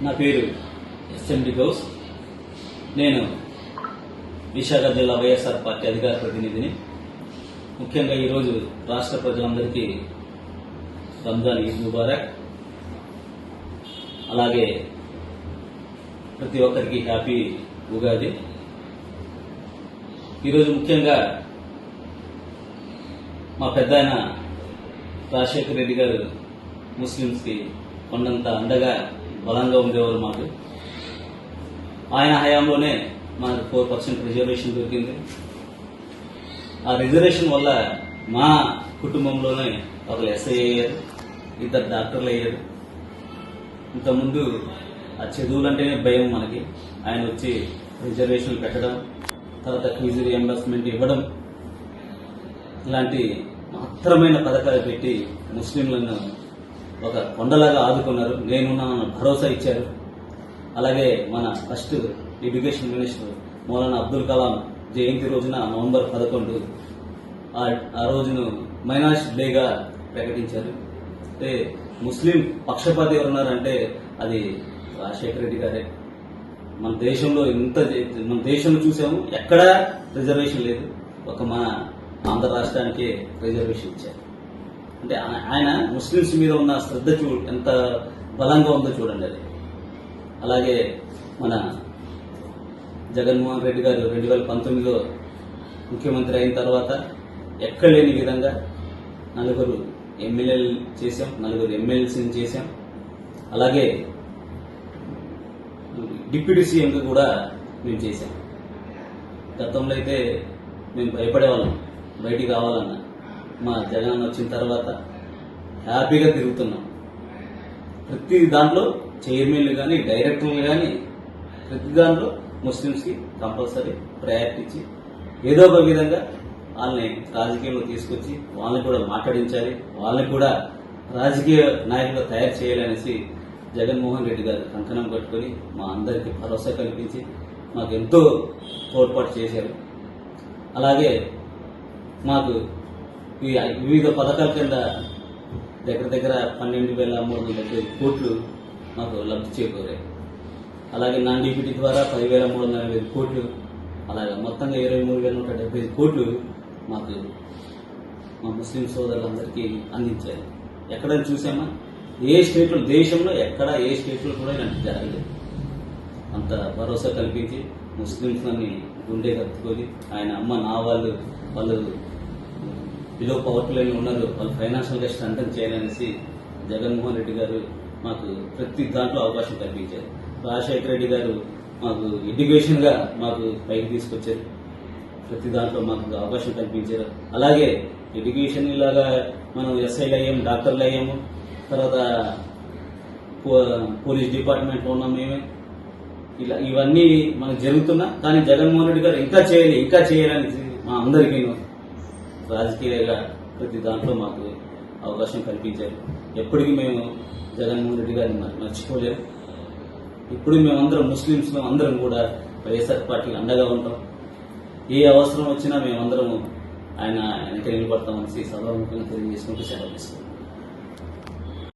నా పేరు ఎస్ఎండి గౌస్. నేను విశాఖ జిల్లా వైఎస్ఆర్ పార్టీ అధికార ప్రతినిధిని. ముఖ్యంగా ఈరోజు రాష్ట్ర ప్రజలందరికీ రంజాన్ ఈద్ ముబారక్. అలాగే ప్రతి ఒక్కరికి హ్యాపీ ఉగాది. ఈరోజు ముఖ్యంగా మా పెద్దాయన రాజశేఖర రెడ్డి గారు ముస్లింస్కి కొండంత అండగా బలంగా ఉండేవారు. మాకు ఆయన హయాంలోనే మనకు 4% రిజర్వేషన్ దొరికింది. ఆ రిజర్వేషన్ వల్ల మా కుటుంబంలోనే ఒకరు ఎస్ఐ అయ్యారు, 2 డాక్టర్లు అయ్యారు. ఇంతకుముందు ఆ చదువులంటేనే భయం మనకి. ఆయన వచ్చి రిజర్వేషన్లు పెట్టడం, తర్వాత ఫీజు రియంబర్స్మెంట్ ఇవ్వడం, ఇలాంటి మహత్తరమైన పథకాలు పెట్టి ముస్లింలను ఒక కొండలాగా ఆదుకున్నారు. నేనున్నానన్న భరోసా ఇచ్చారు. అలాగే మన first education minister Maulana Abdul Kalam జయంతి రోజున నవంబర్ 11 ఆ రోజును మైనారిటీ డేగా ప్రకటించారు. అంటే ముస్లిం పక్షపాతి ఎవరున్నారంటే అది రాజశేఖర రెడ్డి గారే. మన దేశంలో చూసాము, ఎక్కడా రిజర్వేషన్ లేదు. ఒక మన ఆంధ్ర రాష్ట్రానికి రిజర్వేషన్ ఇచ్చారు. అంటే ఆయన ముస్లింస్ మీద ఉన్న శ్రద్ధ ఎంత బలంగా ఉందో చూడండి అది. అలాగే మన జగన్మోహన్ రెడ్డి గారు 2019లో ముఖ్యమంత్రి అయిన తర్వాత ఎక్కడ లేని విధంగా 4 ఎమ్మెల్యేలు చేశాం, 4 ఎమ్మెల్సీని చేశాం. అలాగే డిప్యూటీ సీఎంగా కూడా మేము చేశాం. గతంలో అయితే మేము భయపడేవాళ్ళం బయటికి రావాలన్నా. మా జగన్ వచ్చిన తర్వాత హ్యాపీగా తిరుగుతున్నాం. ప్రతి దాంట్లో చైర్మన్లు కానీ డైరెక్టర్లు కానీ ప్రతి దాంట్లో ముస్లింస్కి కంపల్సరీ ప్రయారిటీ ఇచ్చి ఏదో ఒక విధంగా వాళ్ళని రాజకీయంలో తీసుకొచ్చి వాళ్ళని కూడా మాట్లాడించాలి, వాళ్ళని కూడా రాజకీయ నాయకులుగా తయారు చేయాలనేసి జగన్మోహన్ రెడ్డి గారు కంకణం కట్టుకొని మా అందరికీ భరోసా కల్పించి మాకు ఎంతో తోడ్పాటు చేశారు. అలాగే మాకు ఈ వివిధ పథకాల కింద దగ్గర 12,350 కోట్లు మాకు లబ్ధి చేకూరాయి. అలాగే నాన్ డిప్యూటీ ద్వారా 10,350 కోట్లు, అలాగే మొత్తంగా 23,175 కోట్లు మాకు మా ముస్లిం సోదరులందరికీ అందించారు. ఎక్కడైనా చూసామా? ఏ స్టేట్లో, దేశంలో ఎక్కడ ఏ స్టేట్లో కూడా ఇలాంటి జరగలేదు. అంత భరోసా కల్పించి ముస్లింస్ని గుండె కత్తుకొని ఆయన అమ్మ నా వాళ్ళు బిలో పవర్టీ లైన్ ఉన్నారు, వాళ్ళు ఫైనాన్షియల్గా స్ట్రెంథన్ చేయాలనేసి జగన్మోహన్ రెడ్డి గారు మాకు ప్రతి దాంట్లో అవకాశం కల్పించారు. రాజశేఖర రెడ్డి గారు మాకు ఎడ్యుకేషన్గా మాకు పైకి తీసుకొచ్చారు. ప్రతి దాంట్లో మాకు అవకాశం కల్పించారు. అలాగే ఎడ్యుకేషన్ ఇలాగా మనం ఎస్ఐలు అయ్యాము, డాక్టర్లు అయ్యాము, తర్వాత పోలీస్ డిపార్ట్మెంట్లో ఉన్నాం మేమే. ఇలా ఇవన్నీ మనకు జరుగుతున్నా కానీ జగన్మోహన్ రెడ్డి గారు ఇంకా చేయాలని మా అందరికీ రాజకీయంగా ప్రతి దాంట్లో మాకు అవకాశం కల్పించారు. ఎప్పటికీ మేము జగన్మోహన్ రెడ్డి గారిని మర్చిపోలేము. ఇప్పుడు మేమందరం ముస్లింస్ అందరం కూడా వైఎస్ఆర్ పార్టీకి అండగా ఉంటాం. ఏ అవసరం వచ్చినా మేమందరం ఆయన వెనక నిలబడతామనేసి సభాముఖంగా తెలియజేసుకుంటూ సెలవు ఇస్తాం.